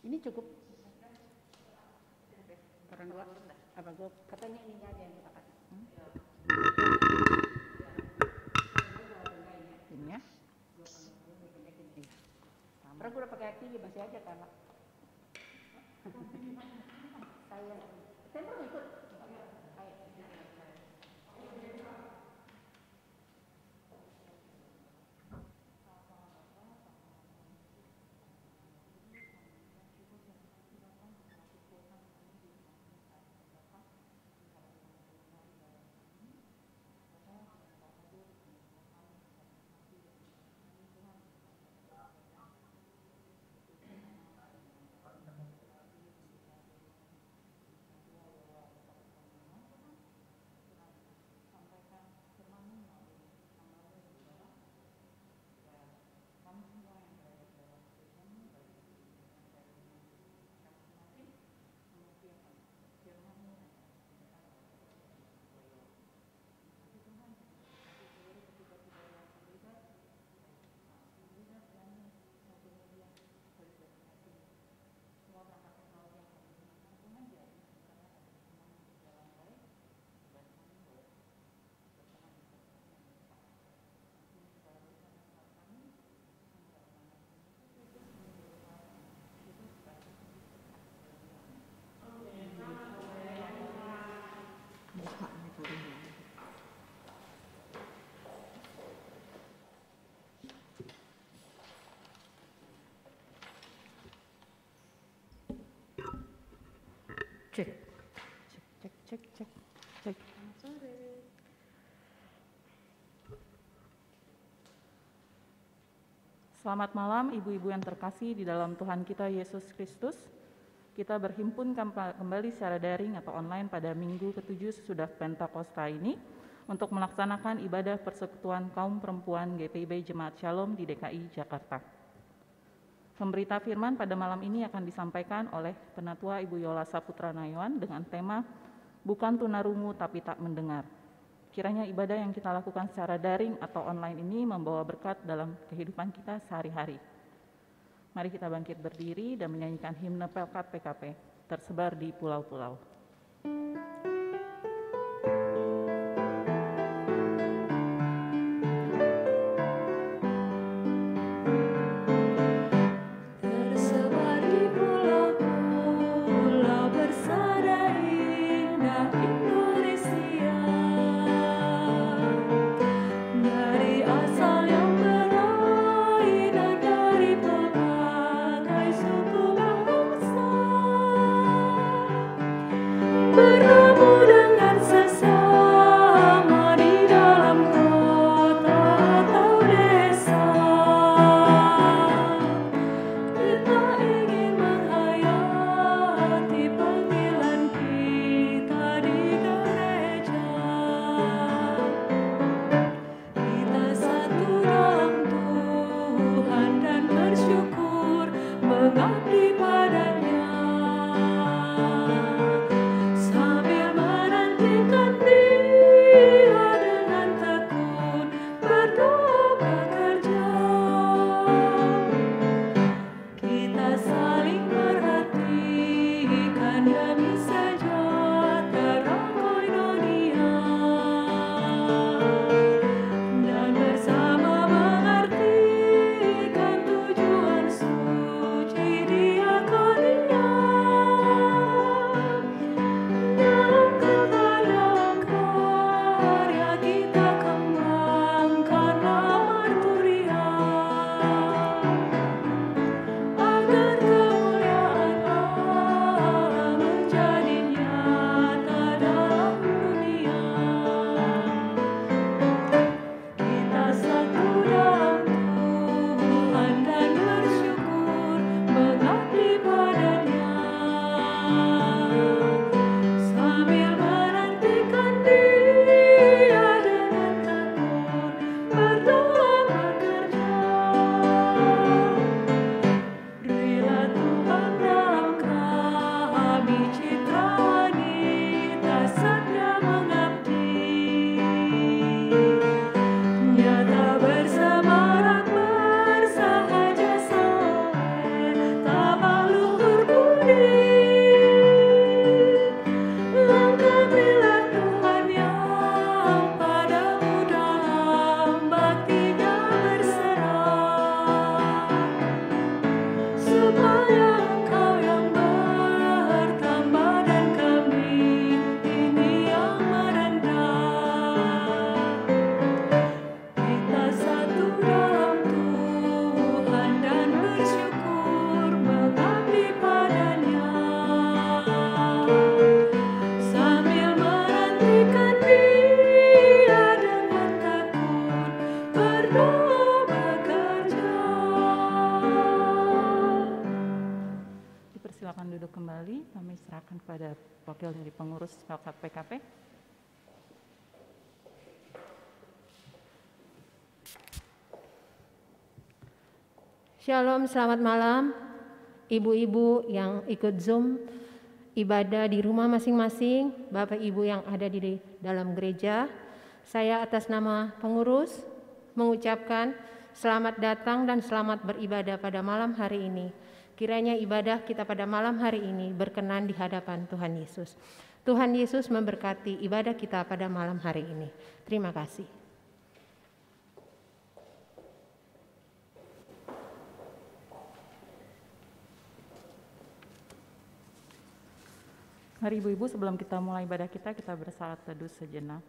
Ini cukup. Orang dua. Apa gue katanya ini aja yang kita kasih. Ini ya. Terus gue udah pakai aktif masih aja kalah. Saya mau ikut. Cek. Selamat malam ibu-ibu yang terkasih di dalam Tuhan kita Yesus Kristus. Kita berhimpun kembali secara daring atau online pada minggu ke-7 sesudah Pentakosta ini untuk melaksanakan ibadah persekutuan kaum perempuan GPIB Jemaat Shalom di DKI Jakarta. Pemberita firman pada malam ini akan disampaikan oleh Penatua Ibu Yola Saputra Nayuan dengan tema Bukan tunarungu tapi tak mendengar. Kiranya ibadah yang kita lakukan secara daring atau online ini membawa berkat dalam kehidupan kita sehari-hari. Mari kita bangkit berdiri dan menyanyikan himne Pelkat PKP tersebar di pulau-pulau. Berdoa wakil dari pengurus Pelkat PKP. Shalom, selamat malam ibu-ibu yang ikut Zoom ibadah di rumah masing-masing, Bapak Ibu yang ada di dalam gereja. Saya atas nama pengurus mengucapkan selamat datang dan selamat beribadah pada malam hari ini. Kiranya ibadah kita pada malam hari ini berkenan di hadapan Tuhan Yesus. Tuhan Yesus memberkati ibadah kita pada malam hari ini. Terima kasih. Mari ibu-ibu, sebelum kita mulai ibadah kita bersaat teduh sejenak.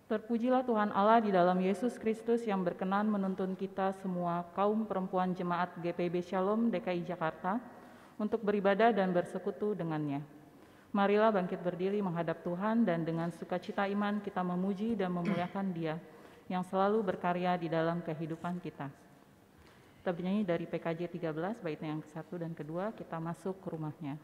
Terpujilah Tuhan Allah di dalam Yesus Kristus yang berkenan menuntun kita semua kaum perempuan jemaat GPIB Shalom DKI Jakarta untuk beribadah dan bersekutu dengannya. Marilah bangkit berdiri menghadap Tuhan dan dengan sukacita iman kita memuji dan memuliakan Dia yang selalu berkarya di dalam kehidupan kita. Kita bernyanyi dari PKJ 13 baitnya yang ke-1 dan ke-2, kita masuk ke rumahnya.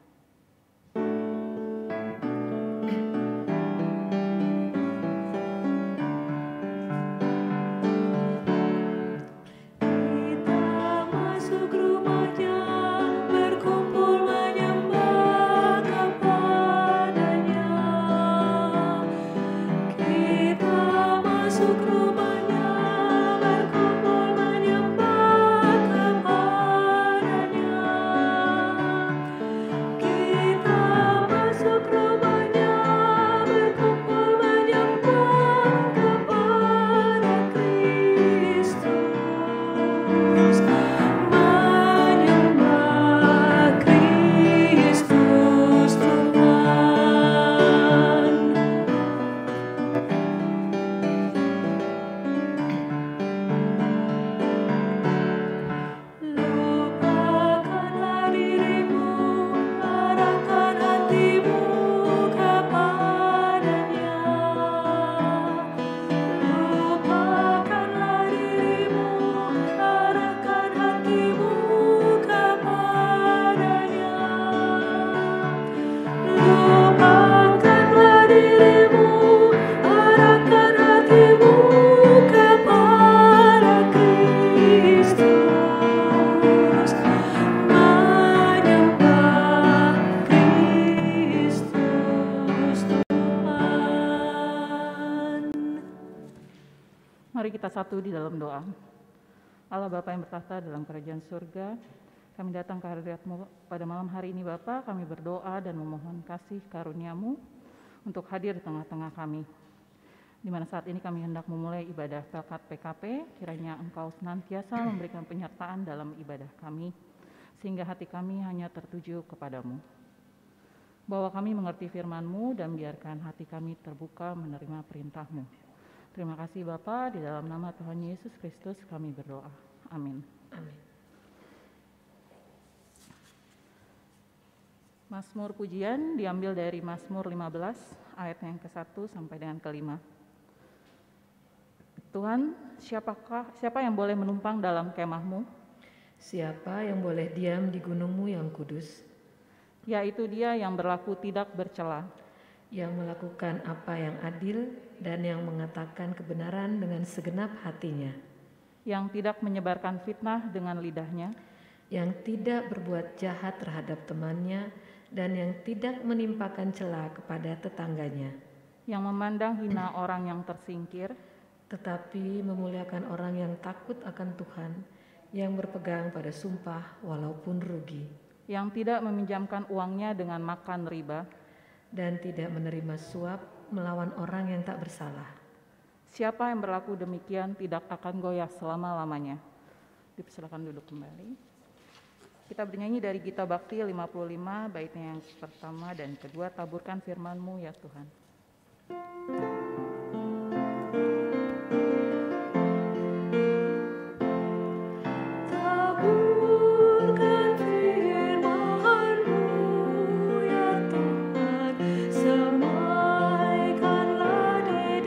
Satu di dalam doa. Allah Bapa yang bertahta dalam kerajaan surga, kami datang ke hadirat-Mu pada malam hari ini Bapa, kami berdoa dan memohon kasih karunia-Mu untuk hadir di tengah-tengah kami. Di mana saat ini kami hendak memulai ibadah Pelkat PKP, kiranya Engkau senantiasa memberikan penyertaan dalam ibadah kami, sehingga hati kami hanya tertuju kepadamu. Bawa kami mengerti firman-Mu dan biarkan hati kami terbuka menerima perintah-Mu. Terima kasih Bapa, di dalam nama Tuhan Yesus Kristus kami berdoa. Amin. Amin. Mazmur pujian diambil dari Mazmur 15 ayat yang ke-1 sampai dengan ke-5. Tuhan, siapa yang boleh menumpang dalam kemah-Mu? Siapa yang boleh diam di gunung-Mu yang kudus? Yaitu Dia yang berlaku tidak bercela, yang melakukan apa yang adil dan yang mengatakan kebenaran dengan segenap hatinya, yang tidak menyebarkan fitnah dengan lidahnya, yang tidak berbuat jahat terhadap temannya dan yang tidak menimpakan cela kepada tetangganya, yang memandang hina orang yang tersingkir, tetapi memuliakan orang yang takut akan Tuhan, yang berpegang pada sumpah walaupun rugi, yang tidak meminjamkan uangnya dengan makan riba, dan tidak menerima suap melawan orang yang tak bersalah. Siapa yang berlaku demikian tidak akan goyah selama-lamanya. Dipersilakan duduk kembali. Kita bernyanyi dari Gita Bakti 55, baitnya yang pertama dan kedua, taburkan firman-Mu ya Tuhan. Semaikanlah di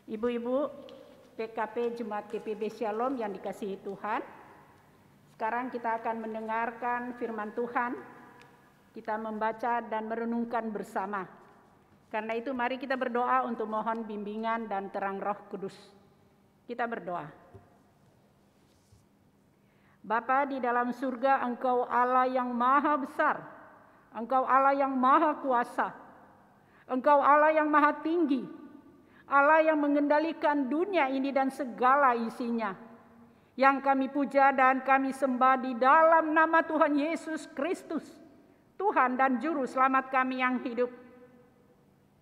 Ibu-ibu PKP Jemaat GPB Shalom yang dikasihi Tuhan, sekarang kita akan mendengarkan firman Tuhan. Kita membaca dan merenungkan bersama. Karena itu mari kita berdoa untuk mohon bimbingan dan terang Roh Kudus. Kita berdoa. Bapa di dalam surga, Engkau Allah yang maha besar, Engkau Allah yang maha kuasa, Engkau Allah yang maha tinggi, Allah yang mengendalikan dunia ini dan segala isinya, yang kami puja dan kami sembah di dalam nama Tuhan Yesus Kristus, Tuhan dan Juru Selamat kami yang hidup.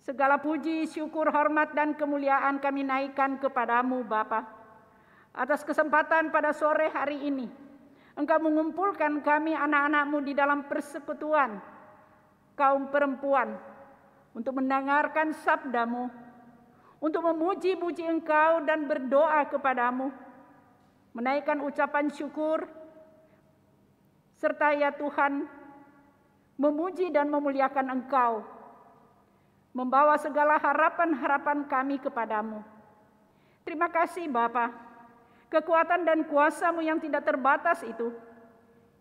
Segala puji, syukur, hormat, dan kemuliaan kami naikkan kepadamu Bapa, atas kesempatan pada sore hari ini. Engkau mengumpulkan kami anak-anak-Mu di dalam persekutuan kaum perempuan untuk mendengarkan sabda-Mu, untuk memuji-puji Engkau dan berdoa kepadamu, menaikkan ucapan syukur, serta ya Tuhan, memuji dan memuliakan Engkau, membawa segala harapan-harapan kami kepadamu. Terima kasih Bapa. Kekuatan dan kuasa-Mu yang tidak terbatas itu,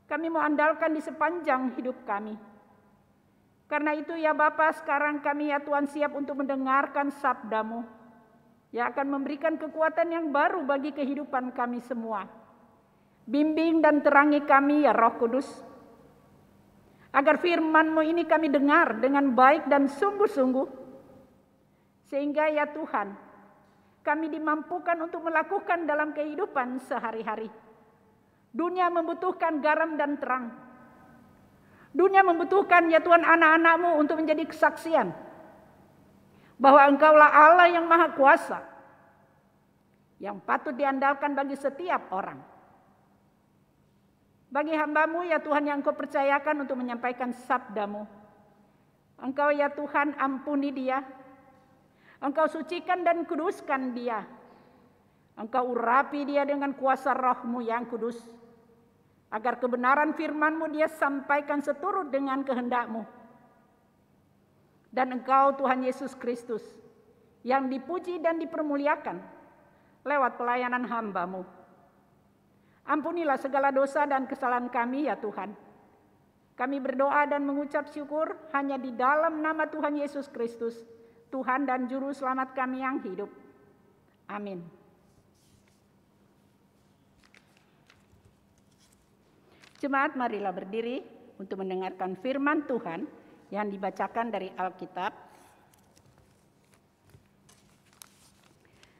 kami mau andalkan di sepanjang hidup kami. Karena itu ya Bapa, sekarang kami ya Tuhan siap untuk mendengarkan sabda-Mu, yang akan memberikan kekuatan yang baru bagi kehidupan kami semua. Bimbing dan terangi kami ya Roh Kudus, agar firman-Mu ini kami dengar dengan baik dan sungguh-sungguh, sehingga ya Tuhan, kami dimampukan untuk melakukan dalam kehidupan sehari-hari. Dunia membutuhkan garam dan terang. Dunia membutuhkan ya Tuhan anak-anak-Mu untuk menjadi kesaksian bahwa Engkaulah Allah yang maha kuasa, yang patut diandalkan bagi setiap orang. Bagi hamba-Mu ya Tuhan yang Engkau percayakan untuk menyampaikan sabda-Mu, Engkau ya Tuhan ampuni dia, Engkau sucikan dan kuduskan dia. Engkau urapi dia dengan kuasa Roh-Mu yang kudus, agar kebenaran firman-Mu dia sampaikan seturut dengan kehendak-Mu. Dan Engkau Tuhan Yesus Kristus, yang dipuji dan dipermuliakan lewat pelayanan hamba-Mu. Ampunilah segala dosa dan kesalahan kami ya Tuhan. Kami berdoa dan mengucap syukur hanya di dalam nama Tuhan Yesus Kristus, Tuhan dan Juru Selamat kami yang hidup. Amin. Jemaat, marilah berdiri untuk mendengarkan firman Tuhan yang dibacakan dari Alkitab.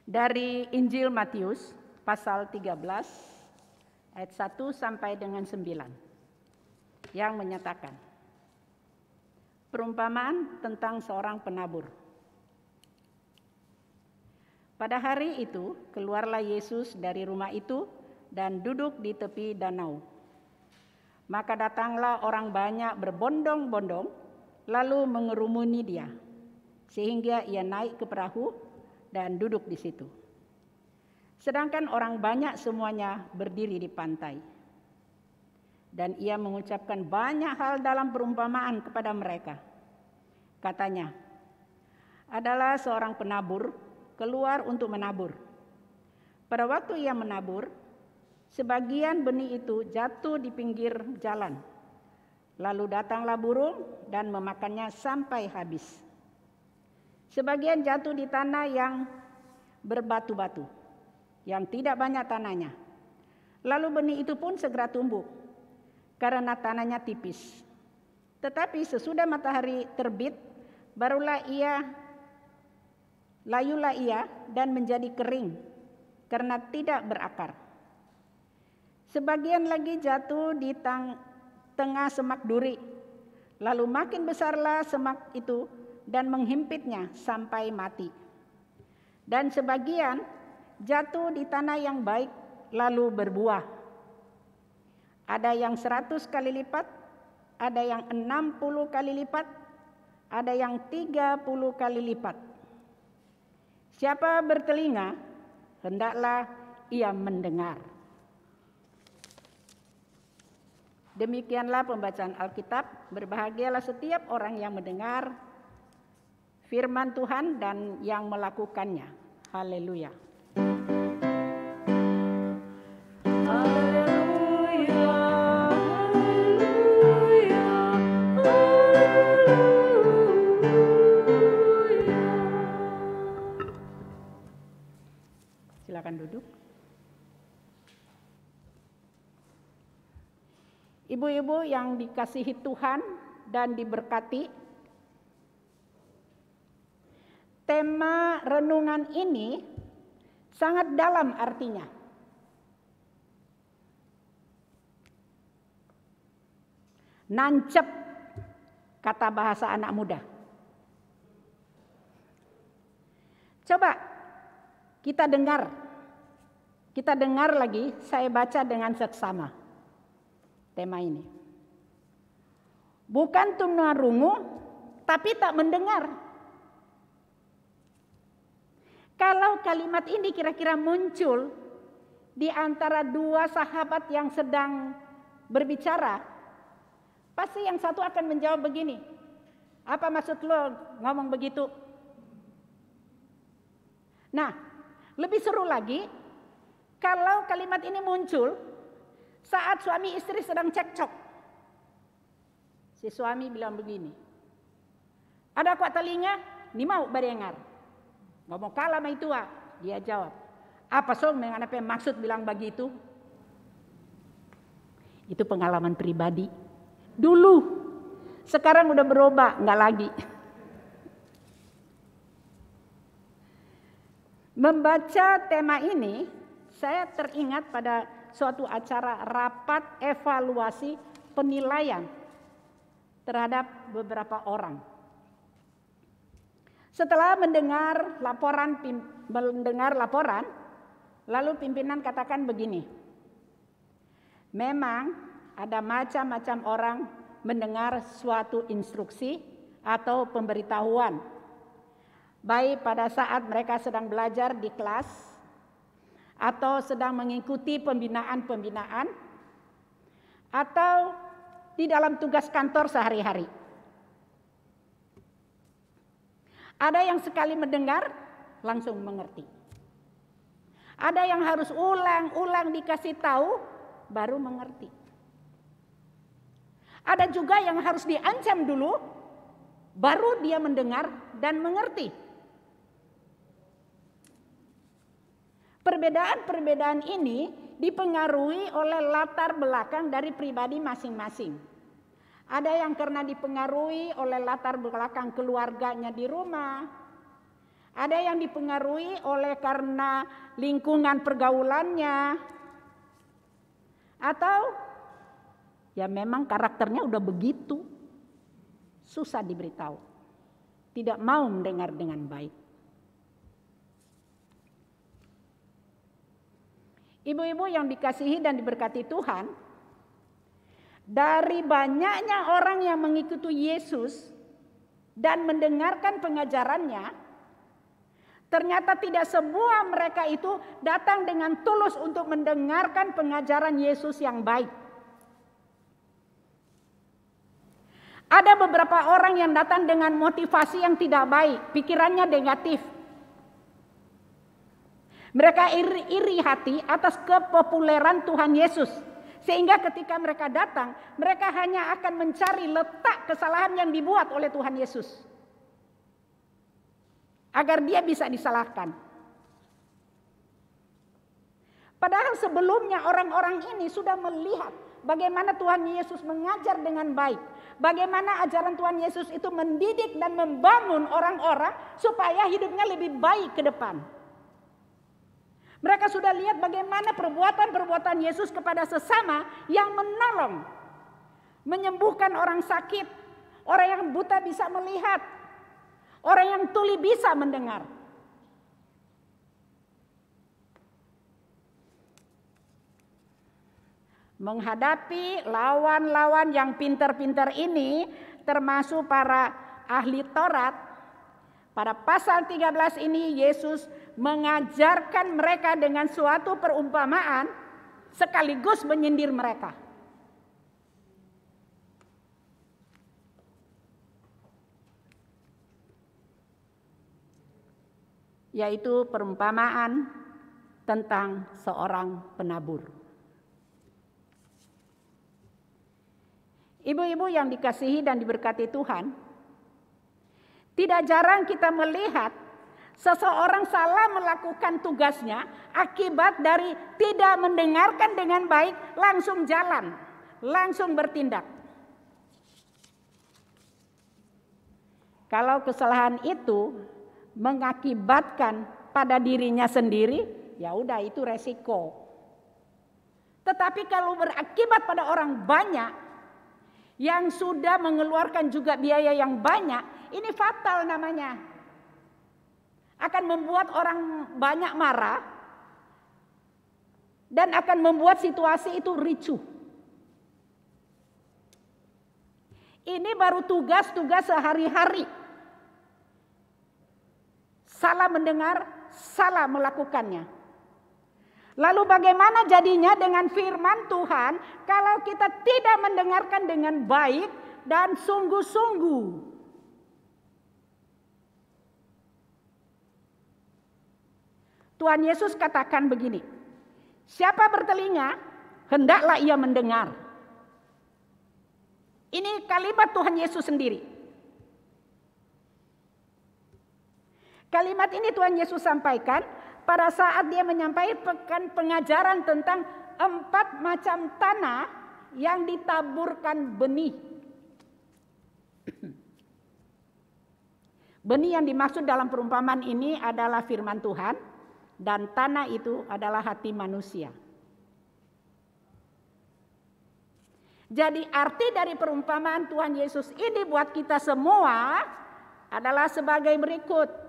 Dari Injil Matius pasal 13 ayat 1 sampai dengan 9 yang menyatakan perumpamaan tentang seorang penabur. Pada hari itu keluarlah Yesus dari rumah itu dan duduk di tepi danau. Maka datanglah orang banyak berbondong-bondong lalu mengerumuni dia, sehingga ia naik ke perahu dan duduk di situ. Sedangkan orang banyak semuanya berdiri di pantai. Dan ia mengucapkan banyak hal dalam perumpamaan kepada mereka. Katanya, adalah seorang penabur keluar untuk menabur. Pada waktu ia menabur, sebagian benih itu jatuh di pinggir jalan. Lalu datanglah burung dan memakannya sampai habis. Sebagian jatuh di tanah yang berbatu-batu, yang tidak banyak tanahnya. Lalu benih itu pun segera tumbuh, karena tanahnya tipis. Tetapi sesudah matahari terbit, layulah ia dan menjadi kering, karena tidak berakar. Sebagian lagi jatuh di tengah semak duri, lalu makin besarlah semak itu dan menghimpitnya sampai mati. Dan sebagian jatuh di tanah yang baik, lalu berbuah. Ada yang 100 kali lipat, ada yang 60 kali lipat, ada yang 30 kali lipat. Siapa bertelinga, hendaklah ia mendengar. Demikianlah pembacaan Alkitab. Berbahagialah setiap orang yang mendengar firman Tuhan dan yang melakukannya. Haleluya. Silakan duduk. Ibu-ibu yang dikasihi Tuhan dan diberkati, tema renungan ini sangat dalam artinya. Nancep, kata bahasa anak muda. Coba kita dengar lagi, saya baca dengan seksama tema ini. Bukan tunarungu, tapi tak mendengar. Kalau kalimat ini kira-kira muncul di antara dua sahabat yang sedang berbicara, pasti yang satu akan menjawab begini, apa maksud lo ngomong begitu? Nah, lebih seru lagi kalau kalimat ini muncul saat suami istri sedang cekcok. Si suami bilang begini, ada kuat telinga, ni mau barengar. Ngomong kalah sama itu. Dia jawab, apa song apa maksud bilang begitu? Itu pengalaman pribadi. Dulu, sekarang udah berubah, nggak lagi. Membaca tema ini, saya teringat pada suatu acara rapat evaluasi penilaian terhadap beberapa orang. Setelah mendengar laporan, lalu pimpinan katakan begini, memang ada macam-macam orang mendengar suatu instruksi atau pemberitahuan, baik pada saat mereka sedang belajar di kelas atau sedang mengikuti pembinaan-pembinaan atau di dalam tugas kantor sehari-hari. Ada yang sekali mendengar langsung mengerti. Ada yang harus ulang-ulang dikasih tahu baru mengerti. Ada juga yang harus diancam dulu baru dia mendengar dan mengerti. Perbedaan-perbedaan ini dipengaruhi oleh latar belakang dari pribadi masing-masing. Ada yang karena dipengaruhi oleh latar belakang keluarganya di rumah. Ada yang dipengaruhi oleh karena lingkungan pergaulannya. Atau ya memang karakternya udah begitu. Susah diberitahu. Tidak mau mendengar dengan baik. Ibu-ibu yang dikasihi dan diberkati Tuhan, dari banyaknya orang yang mengikuti Yesus dan mendengarkan pengajarannya, ternyata tidak semua mereka itu datang dengan tulus untuk mendengarkan pengajaran Yesus yang baik. Ada beberapa orang yang datang dengan motivasi yang tidak baik, pikirannya negatif. Mereka iri hati atas kepopuleran Tuhan Yesus. Sehingga ketika mereka datang, mereka hanya akan mencari letak kesalahan yang dibuat oleh Tuhan Yesus. Agar dia bisa disalahkan. Padahal sebelumnya orang-orang ini sudah melihat bagaimana Tuhan Yesus mengajar dengan baik. Bagaimana ajaran Tuhan Yesus itu mendidik dan membangun orang-orang supaya hidupnya lebih baik ke depan. Mereka sudah lihat bagaimana perbuatan-perbuatan Yesus kepada sesama yang menolong, menyembuhkan orang sakit, orang yang buta bisa melihat, orang yang tuli bisa mendengar. Menghadapi lawan-lawan yang pintar-pintar ini, termasuk para ahli Taurat, pada pasal 13 ini Yesus mengajarkan mereka dengan suatu perumpamaan sekaligus menyindir mereka. yaitu perumpamaan tentang seorang penabur. Ibu-ibu yang dikasihi dan diberkati Tuhan, tidak jarang kita melihat seseorang salah melakukan tugasnya akibat dari tidak mendengarkan dengan baik, langsung jalan, langsung bertindak. Kalau kesalahan itu mengakibatkan pada dirinya sendiri, ya udah itu resiko. Tetapi kalau berakibat pada orang banyak yang sudah mengeluarkan juga biaya yang banyak, ini fatal namanya. Akan membuat orang banyak marah dan akan membuat situasi itu ricuh. Ini baru tugas-tugas sehari-hari. Salah mendengar, salah melakukannya. Lalu bagaimana jadinya dengan firman Tuhan kalau kita tidak mendengarkan dengan baik dan sungguh-sungguh? Tuhan Yesus katakan begini, siapa bertelinga, hendaklah ia mendengar. Ini kalimat Tuhan Yesus sendiri. Kalimat ini Tuhan Yesus sampaikan pada saat dia menyampaikan pengajaran tentang 4 macam tanah yang ditaburkan benih. Benih yang dimaksud dalam perumpamaan ini adalah firman Tuhan, dan tanah itu adalah hati manusia. Jadi arti dari perumpamaan Tuhan Yesus ini buat kita semua adalah sebagai berikut.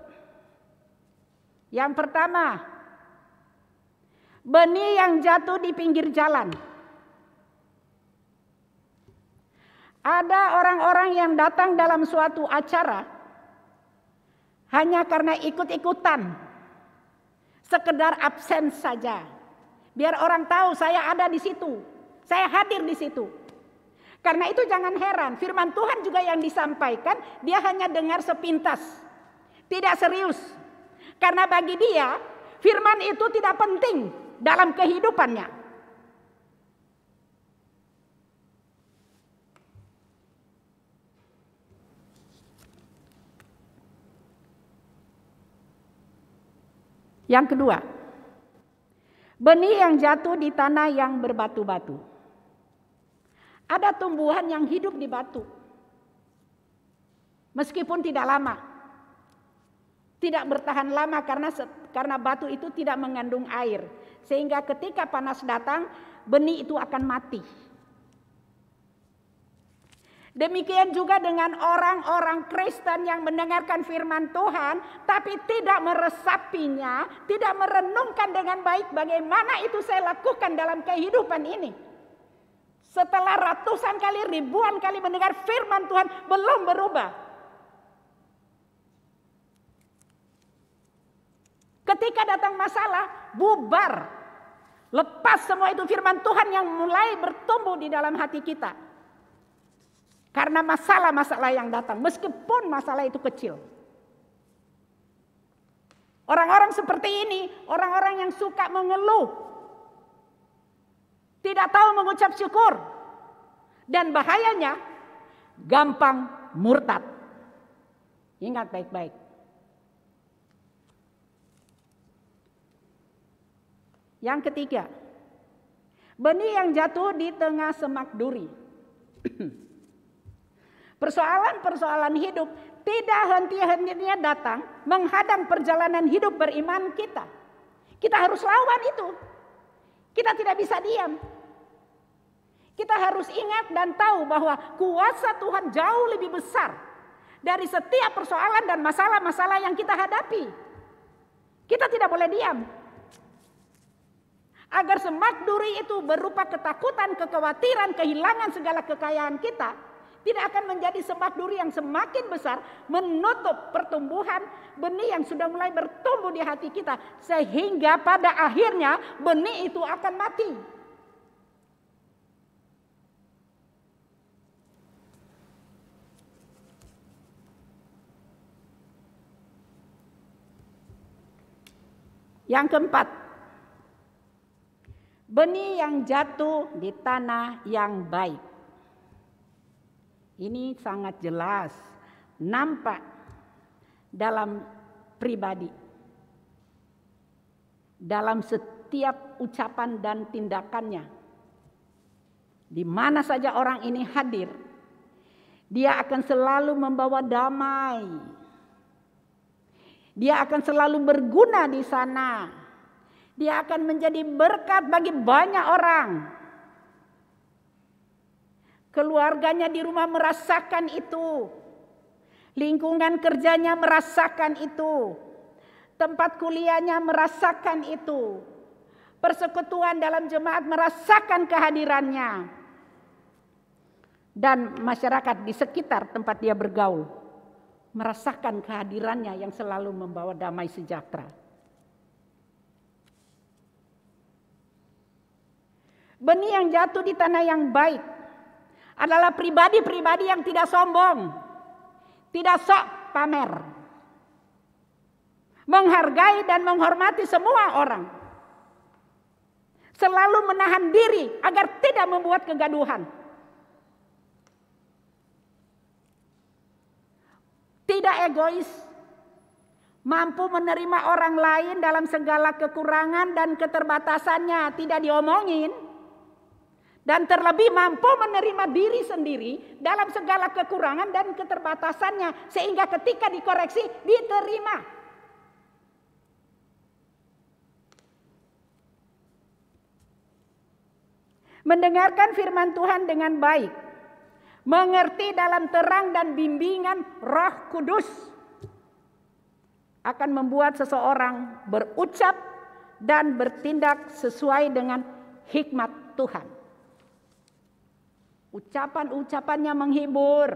Yang pertama, benih yang jatuh di pinggir jalan. Ada orang-orang yang datang dalam suatu acara hanya karena ikut-ikutan, sekedar absen saja. Biar orang tahu saya ada di situ, saya hadir di situ. Karena itu jangan heran, firman Tuhan juga yang disampaikan, dia hanya dengar sepintas, tidak serius. Karena bagi dia, firman itu tidak penting dalam kehidupannya. Yang kedua, benih yang jatuh di tanah yang berbatu-batu. Ada tumbuhan yang hidup di batu. Meskipun tidak lama. Tidak bertahan lama karena batu itu tidak mengandung air. Sehingga ketika panas datang, benih itu akan mati. Demikian juga dengan orang-orang Kristen yang mendengarkan firman Tuhan, tapi tidak meresapinya, tidak merenungkan dengan baik bagaimana itu saya lakukan dalam kehidupan ini. Setelah ratusan kali, ribuan kali mendengar firman Tuhan, belum berubah. Ketika datang masalah, bubar. Lepas semua itu firman Tuhan yang mulai bertumbuh di dalam hati kita. Karena masalah-masalah yang datang, meskipun masalah itu kecil. Orang-orang seperti ini, orang-orang yang suka mengeluh. Tidak tahu mengucap syukur. Dan bahayanya, gampang murtad. Ingat baik-baik. Yang ketiga, benih yang jatuh di tengah semak duri. Persoalan-persoalan hidup tidak henti-hentinya datang menghadang perjalanan hidup beriman kita. Kita harus lawan itu. Kita tidak bisa diam. Kita harus ingat dan tahu bahwa kuasa Tuhan jauh lebih besar dari setiap persoalan dan masalah-masalah yang kita hadapi. Kita tidak boleh diam. Agar semak duri itu berupa ketakutan, kekhawatiran, kehilangan segala kekayaan kita, tidak akan menjadi semak duri yang semakin besar menutup pertumbuhan benih yang sudah mulai bertumbuh di hati kita. Sehingga pada akhirnya benih itu akan mati. Yang keempat, benih yang jatuh di tanah yang baik. Ini sangat jelas nampak dalam pribadi, dalam setiap ucapan dan tindakannya. Di mana saja orang ini hadir, dia akan selalu membawa damai. Dia akan selalu berguna di sana. Dia akan menjadi berkat bagi banyak orang. Keluarganya di rumah merasakan itu. Lingkungan kerjanya merasakan itu. Tempat kuliahnya merasakan itu. Persekutuan dalam jemaat merasakan kehadirannya. Dan masyarakat di sekitar tempat dia bergaul merasakan kehadirannya yang selalu membawa damai sejahtera. Benih yang jatuh di tanah yang baik adalah pribadi-pribadi yang tidak sombong, tidak sok pamer, menghargai dan menghormati semua orang, selalu menahan diri agar tidak membuat kegaduhan. Tidak egois, mampu menerima orang lain dalam segala kekurangan dan keterbatasannya, tidak diomongin. Dan terlebih mampu menerima diri sendiri dalam segala kekurangan dan keterbatasannya, sehingga ketika dikoreksi, diterima. Mendengarkan firman Tuhan dengan baik, mengerti dalam terang dan bimbingan Roh Kudus akan membuat seseorang berucap dan bertindak sesuai dengan hikmat Tuhan. Ucapan-ucapannya menghibur,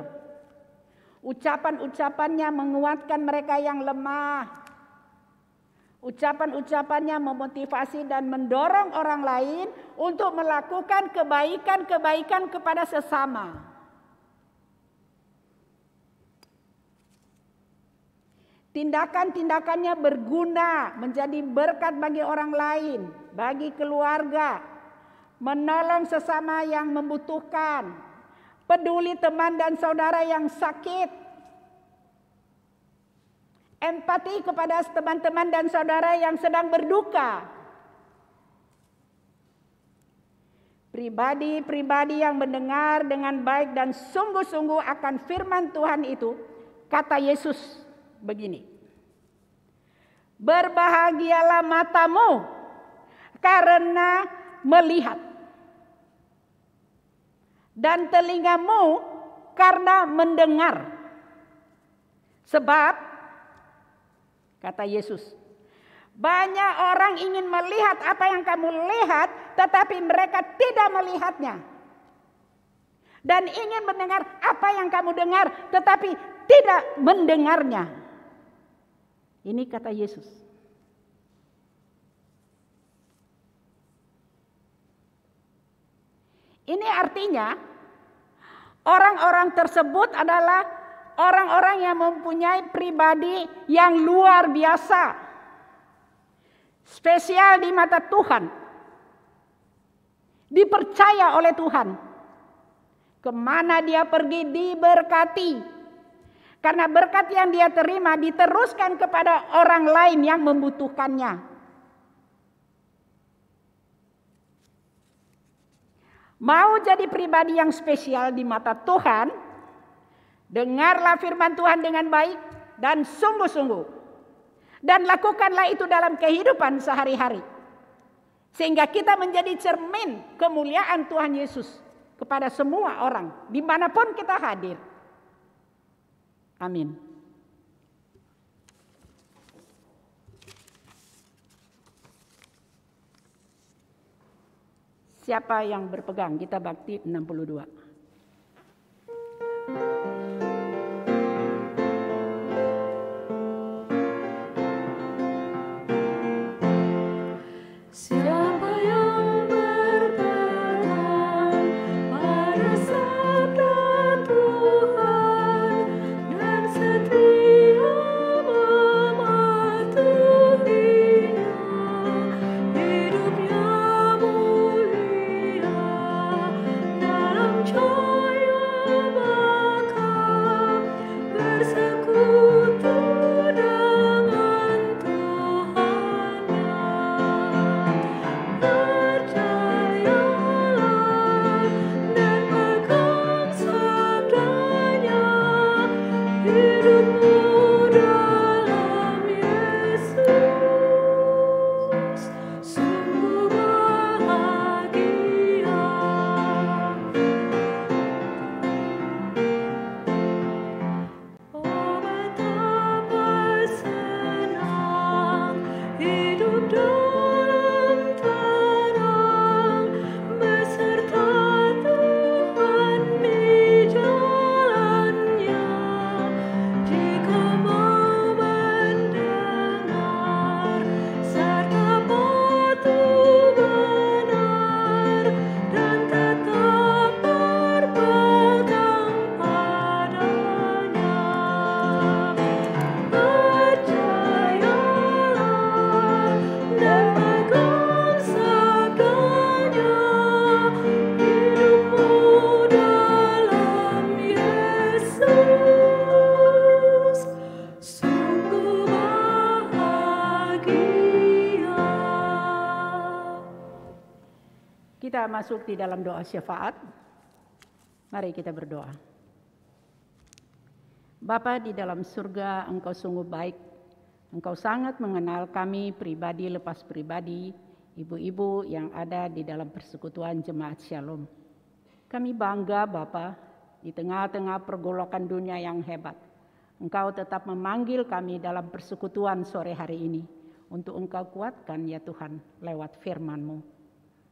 ucapan-ucapannya menguatkan mereka yang lemah, ucapan-ucapannya memotivasi dan mendorong orang lain untuk melakukan kebaikan-kebaikan kepada sesama. Tindakan-tindakannya berguna, menjadi berkat bagi orang lain, bagi keluarga, menolong sesama yang membutuhkan, peduli teman dan saudara yang sakit, empati kepada teman-teman dan saudara yang sedang berduka. Pribadi-pribadi yang mendengar dengan baik dan sungguh-sungguh akan firman Tuhan itu, kata Yesus begini, berbahagialah matamu karena melihat, dan telingamu karena mendengar. Sebab, kata Yesus, banyak orang ingin melihat apa yang kamu lihat, tetapi mereka tidak melihatnya. Dan ingin mendengar apa yang kamu dengar, tetapi tidak mendengarnya. Ini kata Yesus. Ini artinya orang-orang tersebut adalah orang-orang yang mempunyai pribadi yang luar biasa, spesial di mata Tuhan, dipercaya oleh Tuhan. Kemana dia pergi diberkati, karena berkat yang dia terima diteruskan kepada orang lain yang membutuhkannya. Mau jadi pribadi yang spesial di mata Tuhan, dengarlah firman Tuhan dengan baik dan sungguh-sungguh. Dan lakukanlah itu dalam kehidupan sehari-hari. Sehingga kita menjadi cermin kemuliaan Tuhan Yesus kepada semua orang, dimanapun kita hadir. Amin. Siapa yang berpegang? Kita bakti 62. Siapa yang berpegang pada sabda Tuhan dan setia mematuhinya, Kita masuk di dalam doa syafaat. Mari kita berdoa. Bapa di dalam surga, Engkau sungguh baik. Engkau sangat mengenal kami pribadi lepas pribadi, ibu-ibu yang ada di dalam persekutuan Jemaat Shalom. Kami bangga Bapa, di tengah-tengah pergolakan dunia yang hebat. Engkau tetap memanggil kami dalam persekutuan sore hari ini untuk Engkau kuatkan ya Tuhan lewat firman-Mu.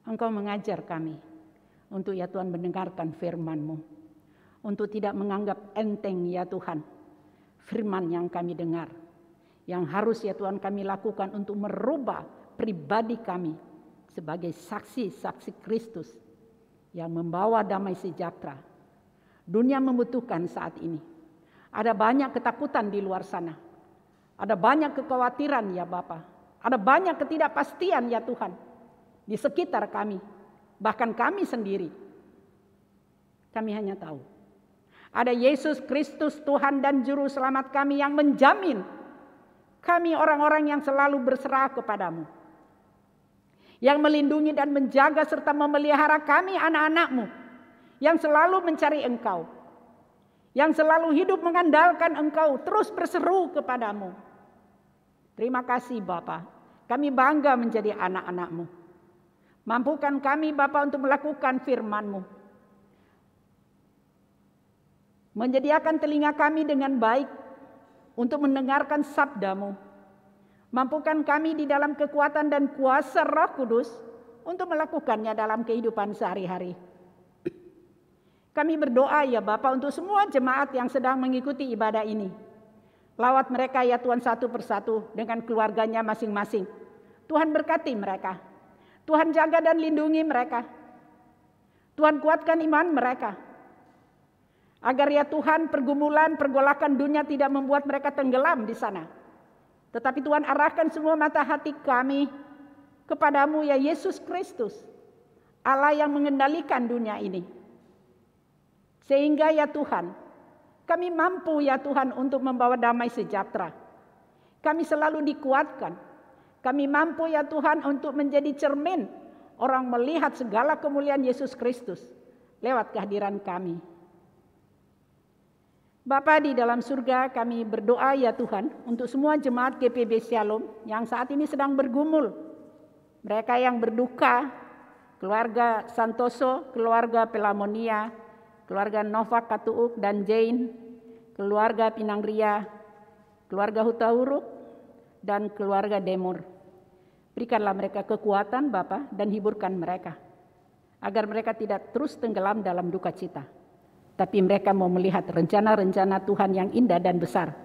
Engkau mengajar kami untuk ya Tuhan mendengarkan firman-Mu, untuk tidak menganggap enteng ya Tuhan firman yang kami dengar, yang harus ya Tuhan kami lakukan untuk merubah pribadi kami sebagai saksi-saksi Kristus yang membawa damai sejahtera. Dunia membutuhkan saat ini. Ada banyak ketakutan di luar sana. Ada banyak kekhawatiran ya Bapa. Ada banyak ketidakpastian ya Tuhan di sekitar kami. Bahkan kami sendiri. Kami hanya tahu ada Yesus Kristus Tuhan dan Juru Selamat kami yang menjamin kami orang-orang yang selalu berserah kepadamu. Yang melindungi dan menjaga serta memelihara kami anak-anak-Mu. Yang selalu mencari Engkau. Yang selalu hidup mengandalkan Engkau, terus berseru kepadamu. Terima kasih Bapa, kami bangga menjadi anak-anak-Mu. Mampukan kami Bapa untuk melakukan firman-Mu. Menyediakan telinga kami dengan baik untuk mendengarkan sabda-Mu. Mampukan kami di dalam kekuatan dan kuasa Roh Kudus untuk melakukannya dalam kehidupan sehari-hari. Kami berdoa ya Bapa untuk semua jemaat yang sedang mengikuti ibadah ini. Lawat mereka ya Tuhan satu persatu dengan keluarganya masing-masing. Tuhan berkati mereka. Tuhan jaga dan lindungi mereka. Tuhan kuatkan iman mereka. Agar ya Tuhan pergumulan, pergolakan dunia tidak membuat mereka tenggelam di sana. Tetapi Tuhan arahkan semua mata hati kami kepadamu ya Yesus Kristus. Allah yang mengendalikan dunia ini. Sehingga ya Tuhan, kami mampu ya Tuhan untuk membawa damai sejahtera. Kami selalu dikuatkan. Kami mampu ya Tuhan untuk menjadi cermin orang melihat segala kemuliaan Yesus Kristus lewat kehadiran kami. Bapa di dalam surga, kami berdoa ya Tuhan untuk semua jemaat GPB Shalom yang saat ini sedang bergumul. Mereka yang berduka, keluarga Santoso, keluarga Pelamonia, keluarga Nova Katuuk dan Jane, keluarga Pinangria, keluarga Hutahuruk, dan keluarga Demur. Berikanlah mereka kekuatan Bapa dan hiburkan mereka. Agar mereka tidak terus tenggelam dalam duka cita. Tapi mereka mau melihat rencana-rencana Tuhan yang indah dan besar.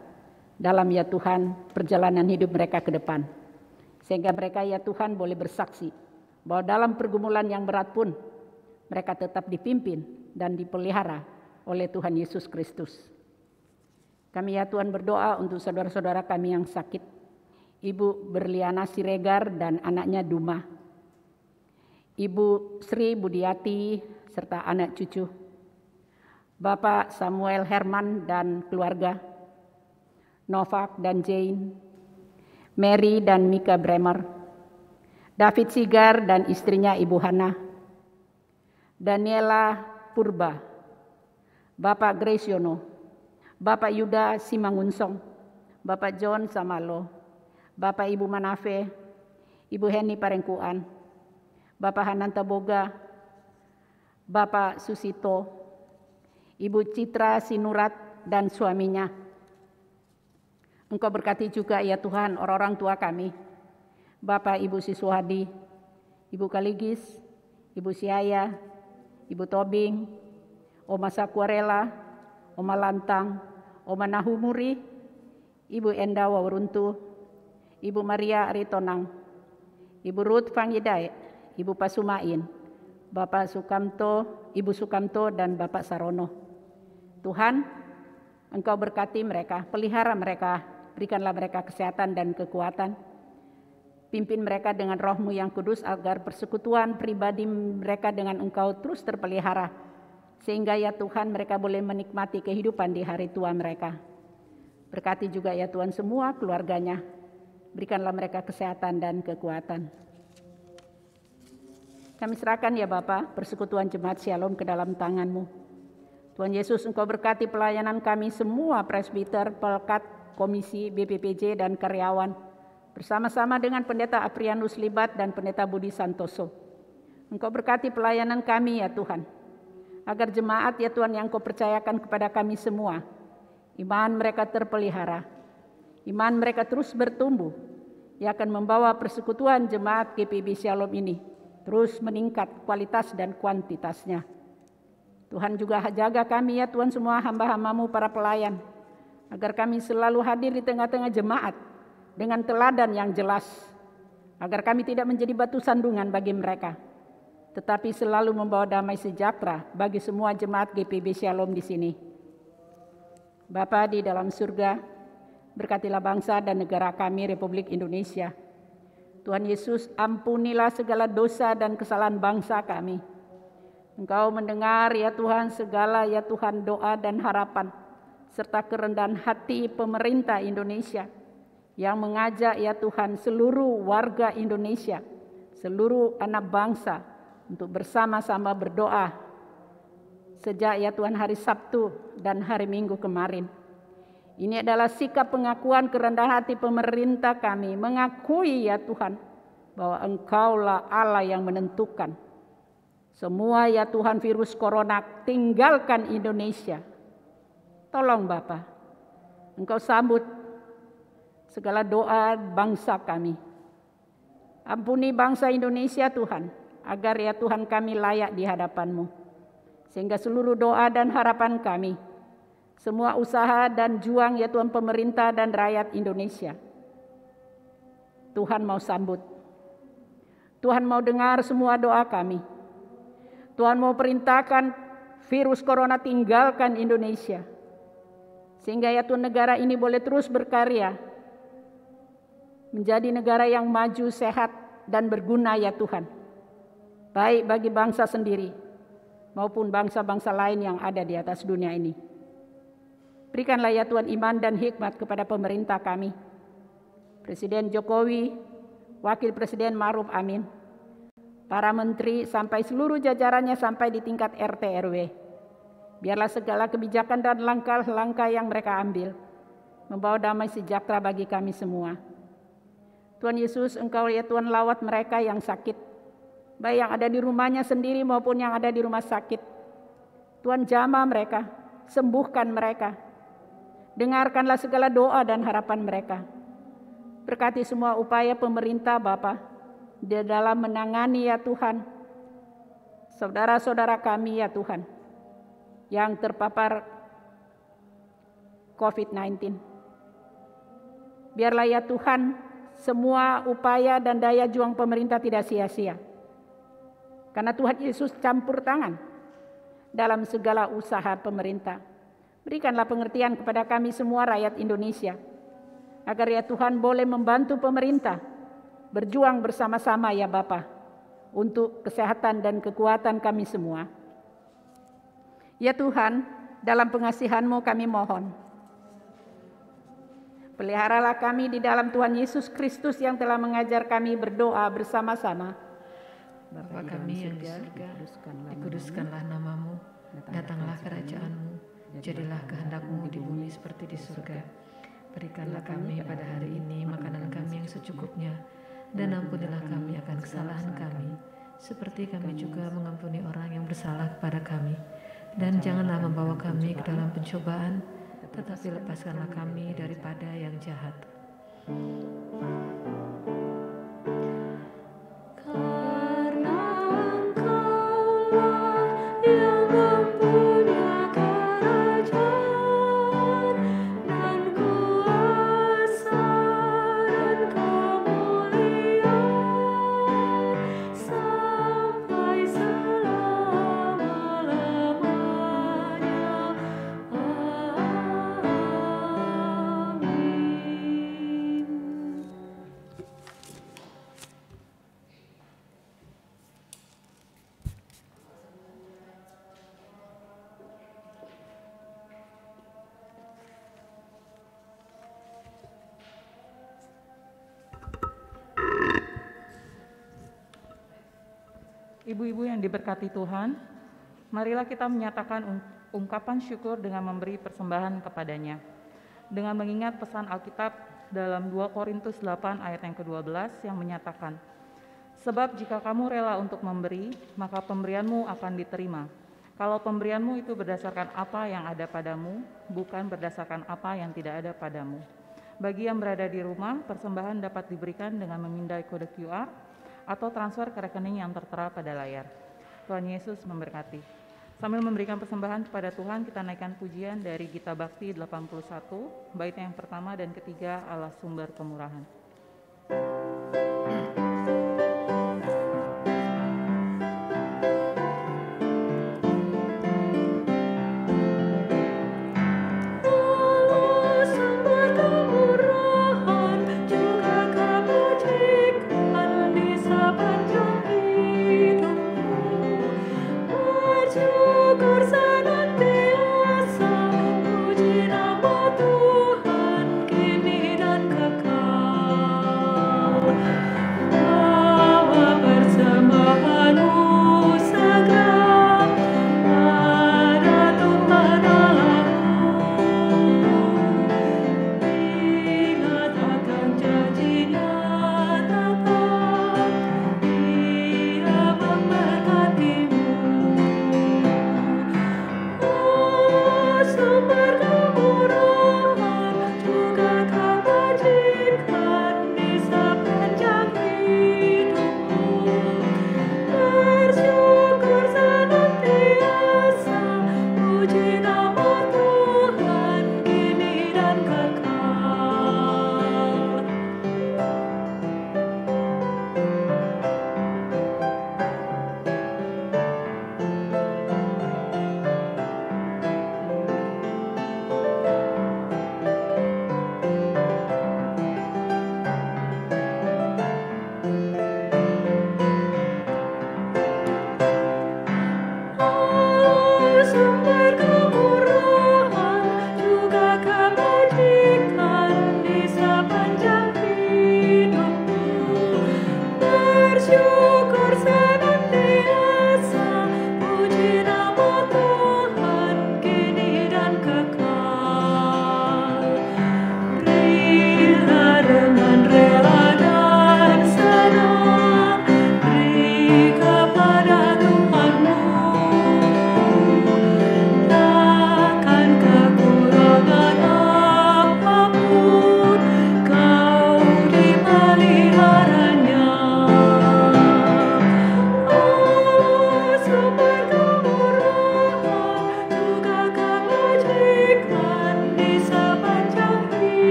Dalam ya Tuhan perjalanan hidup mereka ke depan. Sehingga mereka ya Tuhan boleh bersaksi. Bahwa dalam pergumulan yang berat pun mereka tetap dipimpin dan dipelihara oleh Tuhan Yesus Kristus. Kami ya Tuhan berdoa untuk saudara-saudara kami yang sakit. Ibu Berliana Siregar dan anaknya Duma. Ibu Sri Budiati serta anak cucu. Bapak Samuel Herman dan keluarga. Novak dan Jane. Mary dan Mika Bremer. David Sigar dan istrinya Ibu Hana. Daniela Purba. Bapak Grace Yono. Bapak Yuda Simangunsong. Bapak John Samalo. Bapak Ibu Manafe, Ibu Heni Parengkuan, Bapak Hananta Boga, Bapak Susito, Ibu Citra Sinurat dan suaminya. Engkau berkati juga ya Tuhan orang-orang tua kami, Bapak Ibu Siswadi, Ibu Kaligis, Ibu Siaya, Ibu Tobing, Oma Sakwarela, Oma Lantang, Oma Nahumuri, Ibu Enda Wawuruntu, Ibu Maria Aritonang, Ibu Ruth Fangidai, Ibu Pasumain, Bapak Sukamto, Ibu Sukamto dan Bapak Sarono. Tuhan, Engkau berkati mereka, pelihara mereka, berikanlah mereka kesehatan dan kekuatan. Pimpin mereka dengan Roh-Mu yang kudus agar persekutuan pribadi mereka dengan Engkau terus terpelihara. Sehingga ya Tuhan mereka boleh menikmati kehidupan di hari tua mereka. Berkati juga ya Tuhan semua keluarganya. Berikanlah mereka kesehatan dan kekuatan. Kami serahkan ya Bapa persekutuan Jemaat Shalom ke dalam tangan-Mu. Tuhan Yesus, Engkau berkati pelayanan kami semua, presbiter, pelkat, komisi, BPPJ, dan karyawan, bersama-sama dengan Pendeta Aprianus Libat dan Pendeta Budi Santoso. Engkau berkati pelayanan kami ya Tuhan, agar jemaat ya Tuhan yang Engkau percayakan kepada kami semua, iman mereka terpelihara, iman mereka terus bertumbuh, yang akan membawa persekutuan jemaat GPIB Shalom ini terus meningkat kualitas dan kuantitasnya. Tuhan juga jaga kami ya Tuhan, semua hamba-hamba-Mu para pelayan, agar kami selalu hadir di tengah-tengah jemaat dengan teladan yang jelas, agar kami tidak menjadi batu sandungan bagi mereka, tetapi selalu membawa damai sejahtera bagi semua jemaat GPIB Shalom di sini. Bapa di dalam surga, berkatilah bangsa dan negara kami Republik Indonesia. Tuhan Yesus, ampunilah segala dosa dan kesalahan bangsa kami. Engkau mendengar ya Tuhan segala ya Tuhan doa dan harapan, serta kerendahan hati pemerintah Indonesia yang mengajak ya Tuhan seluruh warga Indonesia, seluruh anak bangsa untuk bersama-sama berdoa sejak ya Tuhan hari Sabtu dan hari Minggu kemarin. Ini adalah sikap pengakuan kerendahan hati pemerintah kami, mengakui ya Tuhan bahwa Engkaulah Allah yang menentukan. Semua ya Tuhan virus corona tinggalkan Indonesia. Tolong Bapa, Engkau sambut segala doa bangsa kami. Ampuni bangsa Indonesia Tuhan, agar ya Tuhan kami layak di hadapan-Mu. Sehingga seluruh doa dan harapan kami, semua usaha dan juang ya Tuhan pemerintah dan rakyat Indonesia, Tuhan mau sambut. Tuhan mau dengar semua doa kami. Tuhan mau perintahkan virus corona tinggalkan Indonesia. Sehingga ya Tuhan negara ini boleh terus berkarya, menjadi negara yang maju, sehat, dan berguna ya Tuhan. Baik bagi bangsa sendiri maupun bangsa-bangsa lain yang ada di atas dunia ini. Berikanlah ya Tuhan iman dan hikmat kepada pemerintah kami, Presiden Jokowi, Wakil Presiden Ma'ruf Amin, para menteri sampai seluruh jajarannya sampai di tingkat RT RW. Biarlah segala kebijakan dan langkah-langkah yang mereka ambil membawa damai sejahtera bagi kami semua. Tuhan Yesus, Engkau ya Tuhan lawat mereka yang sakit, baik yang ada di rumahnya sendiri maupun yang ada di rumah sakit. Tuhan jamah mereka, sembuhkan mereka. Dengarkanlah segala doa dan harapan mereka. Berkati semua upaya pemerintah Bapa di dalam menangani ya Tuhan saudara-saudara kami ya Tuhan yang terpapar COVID-19. Biarlah ya Tuhan semua upaya dan daya juang pemerintah tidak sia-sia. Karena Tuhan Yesus campur tangan dalam segala usaha pemerintah. Berikanlah pengertian kepada kami semua rakyat Indonesia, agar ya Tuhan boleh membantu pemerintah berjuang bersama-sama ya Bapa untuk kesehatan dan kekuatan kami semua. Ya Tuhan, dalam pengasihan-Mu kami mohon, peliharalah kami di dalam Tuhan Yesus Kristus yang telah mengajar kami berdoa bersama-sama. Bapa kami yang di surga, dikuduskanlah nama-Mu, datanglah kerajaan-Mu, jadilah kehendak-Mu di bumi seperti di surga. Berikanlah kami pada hari ini makanan kami yang secukupnya, dan ampunilah kami akan kesalahan kami, seperti kami juga mengampuni orang yang bersalah kepada kami. Dan janganlah membawa kami ke dalam pencobaan, tetapi lepaskanlah kami daripada yang jahat. Ibu-ibu yang diberkati Tuhan, marilah kita menyatakan ungkapan syukur dengan memberi persembahan kepadanya. Dengan mengingat pesan Alkitab dalam 2 Korintus 8 ayat yang ke-12 yang menyatakan, sebab jika kamu rela untuk memberi, maka pemberianmu akan diterima. Kalau pemberianmu itu berdasarkan apa yang ada padamu, bukan berdasarkan apa yang tidak ada padamu. Bagi yang berada di rumah, persembahan dapat diberikan dengan memindai kode QR atau transfer ke rekening yang tertera pada layar. Tuhan Yesus memberkati. Sambil memberikan persembahan kepada Tuhan, kita naikkan pujian dari Gita Bakti 81, bait yang pertama dan ketiga, Allah sumber kemurahan.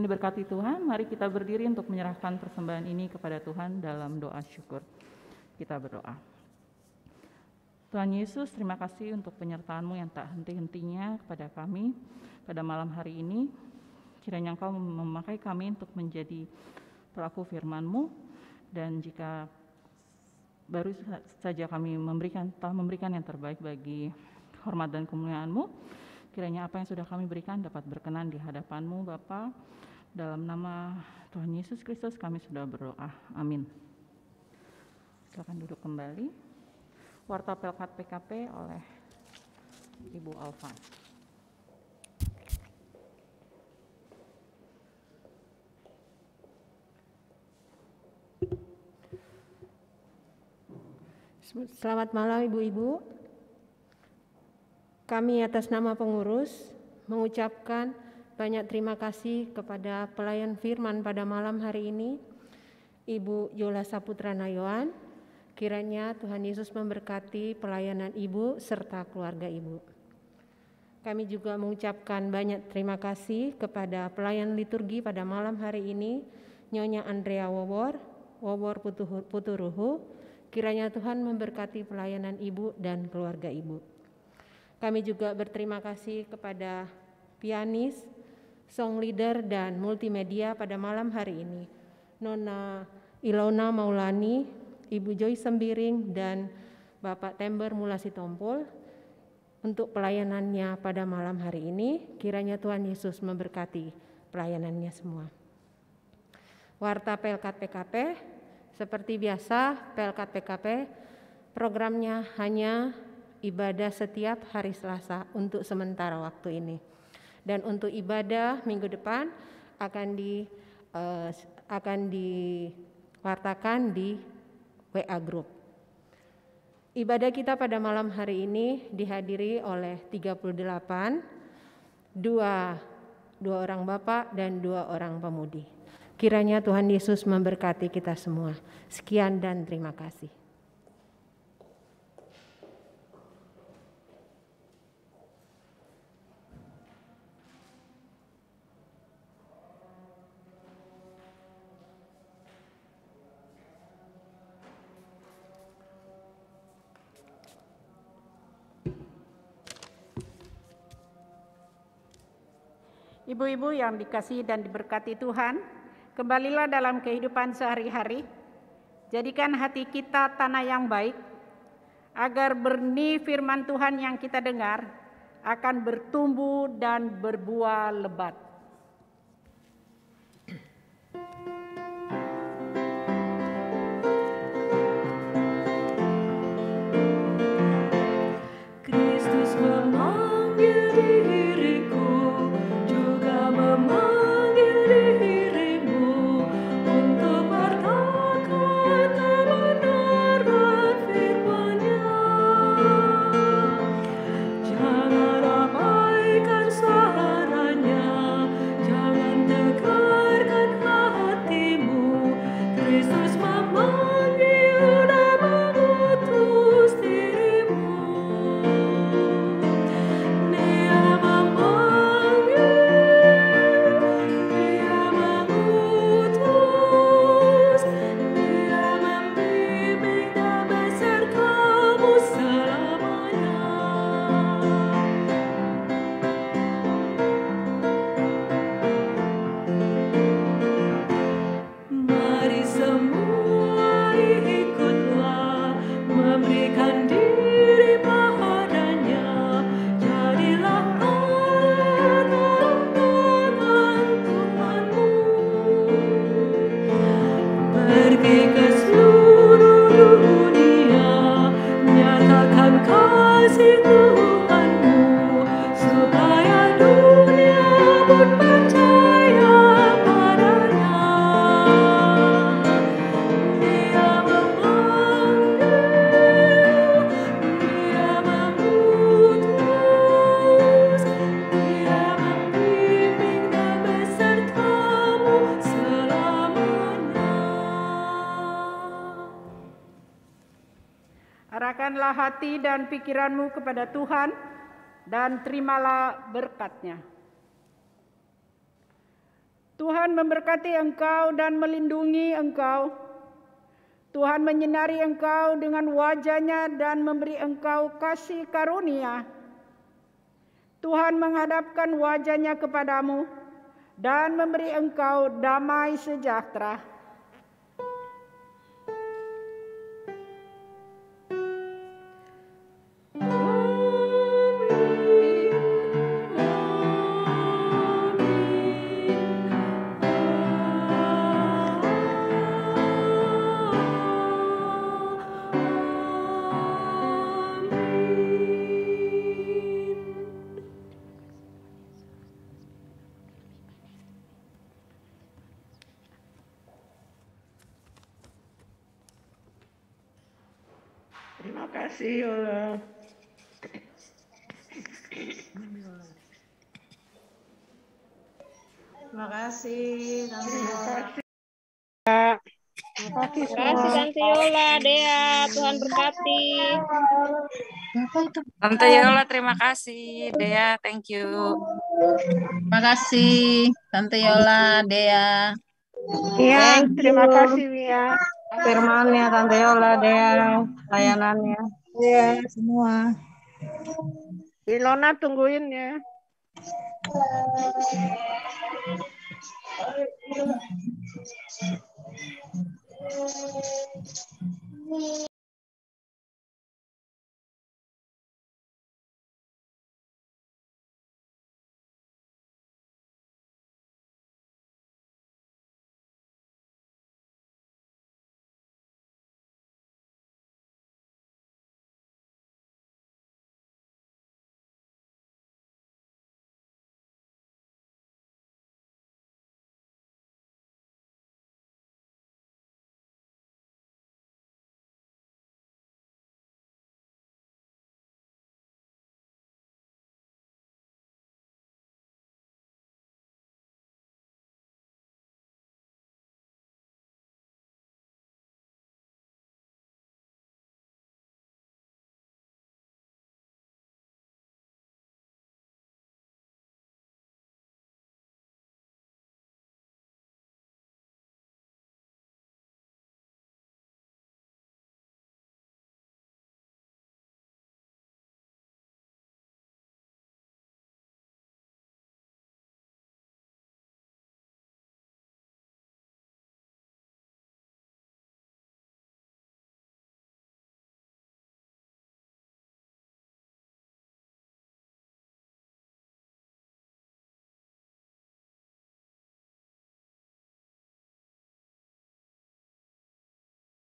Diberkati Tuhan, mari kita berdiri untuk menyerahkan persembahan ini kepada Tuhan dalam doa syukur. Kita berdoa. Tuhan Yesus, terima kasih untuk penyertaan-Mu yang tak henti-hentinya kepada kami pada malam hari ini. Kiranya Engkau memakai kami untuk menjadi pelaku firman-Mu, dan jika baru saja kami telah memberikan yang terbaik bagi hormat dan kemuliaan-Mu, kiranya apa yang sudah kami berikan dapat berkenan di hadapan-Mu, Bapa. Dalam nama Tuhan Yesus Kristus kami sudah berdoa. Amin. Silakan duduk kembali. Warta Pelkat PKP oleh Ibu Alfa. Selamat malam Ibu-Ibu. Kami atas nama pengurus mengucapkan banyak terima kasih kepada pelayan firman pada malam hari ini, Ibu Yola Saputra Nayoan. Kiranya Tuhan Yesus memberkati pelayanan Ibu serta keluarga Ibu. Kami juga mengucapkan banyak terima kasih kepada pelayan liturgi pada malam hari ini, Nyonya Andrea Wowor Puturuhu. Kiranya Tuhan memberkati pelayanan Ibu dan keluarga Ibu. Kami juga berterima kasih kepada pianis, song leader, dan multimedia pada malam hari ini, Nona Ilona Maulani, Ibu Joy Sembiring, dan Bapak Tember Mulasitompul untuk pelayanannya pada malam hari ini. Kiranya Tuhan Yesus memberkati pelayanannya semua. Warta Pelkat PKP, seperti biasa Pelkat PKP programnya hanya ibadah setiap hari Selasa untuk sementara waktu ini. Dan untuk ibadah minggu depan akan diwartakan di WA Group. Ibadah kita pada malam hari ini dihadiri oleh 38, dua orang bapak dan 2 orang pemudi. Kiranya Tuhan Yesus memberkati kita semua. Sekian dan terima kasih. Ibu-ibu yang dikasihi dan diberkati Tuhan, kembalilah dalam kehidupan sehari-hari. Jadikan hati kita tanah yang baik, agar benih firman Tuhan yang kita dengar akan bertumbuh dan berbuah lebat. Kristus memanggil diriku, juga memanggil dirimu untuk bertakwa kebenaran firman-Nya. Jangan abaikan suaranya, jangan tegarkan hatimu. Kristus memanggil dan mengutus dirimu. Dia memanggil, Dia mengutus, Dia membimbing dan besertamu selamanya. Mari semua ikutlah, memberikan diri padanya. Jadilah alat dalam tangan Tuhanmu. Pergi ke seluruh dunia, nyatakan kasih Tuhanmu, supaya dunia pun percaya padanya. Dia memanggil, Dia mengutus, Dia membimbing dan besertamu selamanya. Arahkanlah hati dan pikiranmu kepada Tuhan dan terimalah berkat-Nya. Tuhan memberkati engkau dan melindungi engkau. Tuhan menyinari engkau dengan wajah-Nya dan memberi engkau kasih karunia. Tuhan menghadapkan wajah-Nya kepadamu dan memberi engkau damai sejahtera. Terima kasih Yola. Terima kasih Tante Yola. Terima kasih Terima kasih Tante Yola, Dea, Tuhan berkati. Tante Yola, terima kasih. Dea, thank you. Terima kasih Tante Yola, Dea. Iya, terima kasih Mia. Firmannya Tante Yola, Dea, layanannya. Iya, semua. Ilona tungguin ya.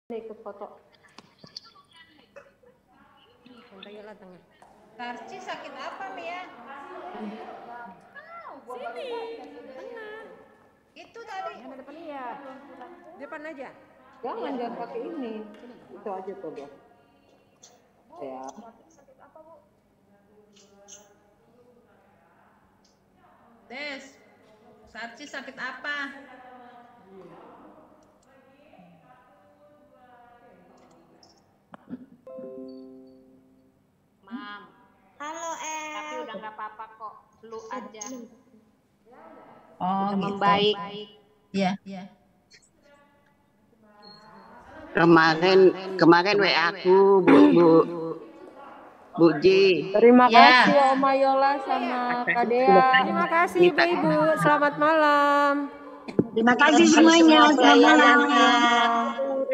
Ikut foto. Tante Yola tengah. Tarci sakit apa, Mia? Sini. Tengah. Itu tadi. Yang depan iya. Depan aja. Jangan pakai ini. Itu aja coba. Ya. Des, Tarci sakit apa? Mam. Halo, Tapi udah nggak apa-apa kok. Lu aja. Oh, Udah gitu. membaik. Iya, iya. Kemarin WA aku Bu Ji. Terima Ya. kasih Oma Yola sama Kak Dea. Terima kasih Ibu-ibu. Selamat malam. Terima kasih semuanya. Selamat malam.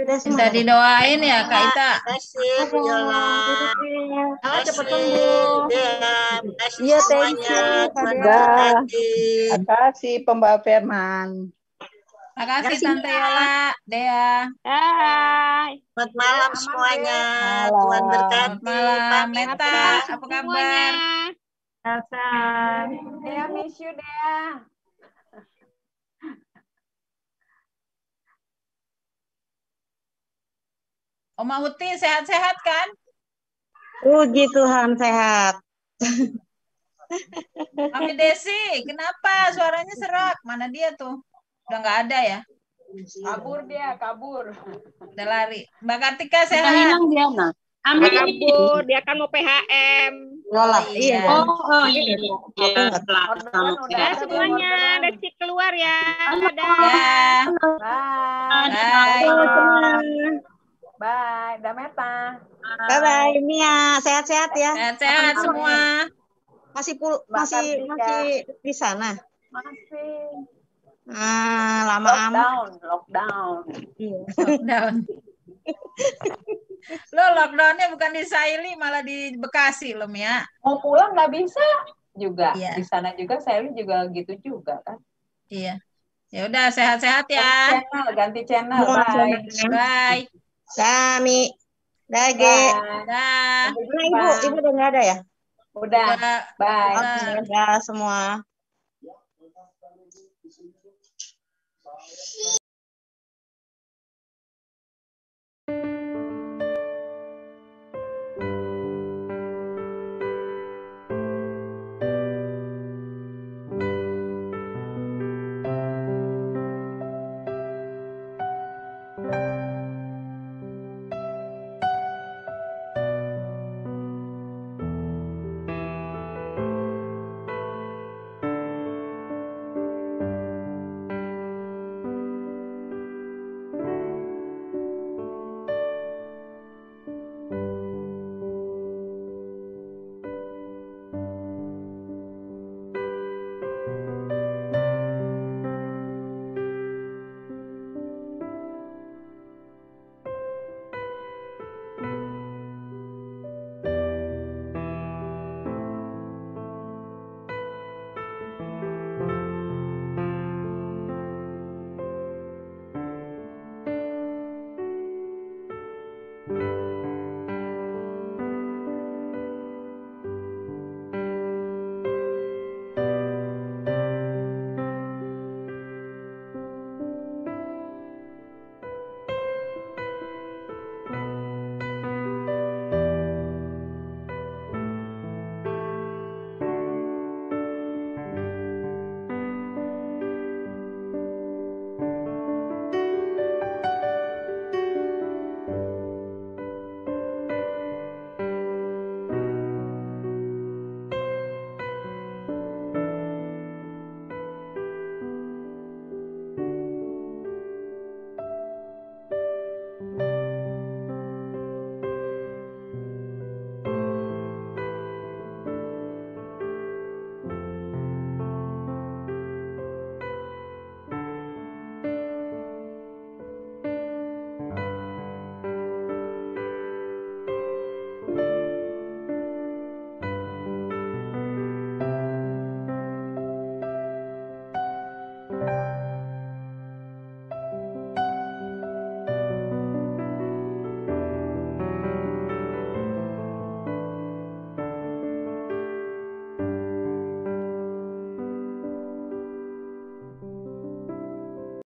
Minta didoain ya, Kak Ita. Kasih Bu Yola. Cepat sembuh. Iya, thank you. Terima kasih Pembawa Firman. Makasih Tante Yola, Dea. Hai. Selamat malam semuanya. Malam. Tuhan berkati. Selamat malam, Pamit, Meta. ya. Apa kabar? Dea miss you Dea. Oma Uti sehat-sehat kan? Puji Tuhan sehat. Mami Desi, kenapa suaranya serak? Mana dia tuh? Udah nggak ada ya? Kabur dia, kabur. Udah lari. Mbak Kartika sehat? dia, nah. Amin. Kabur, dia kan mau PHM. Yola. Iya. Iya. Ya semuanya, Desi keluar ya. Dadah. Ya. Bye. Bye. Bye. Dah Meta. Bye-bye, Mia. Sehat-sehat ya. Sehat-sehat semua. Masih Kartika. di sana. Masih. Lama amat. Lockdown. Lockdown. Lo lockdownnya bukan di Saili, malah di Bekasi lo, Mia. Mau pulang nggak bisa juga. Iya. Di sana juga saya juga gitu juga kan. Iya. Ya udah sehat-sehat ya. Ganti channel. Bye. Bye. Kami. Dage. Dah. Ibu udah nggak ada ya? Udah. Bye. Dadah semua. Thank you.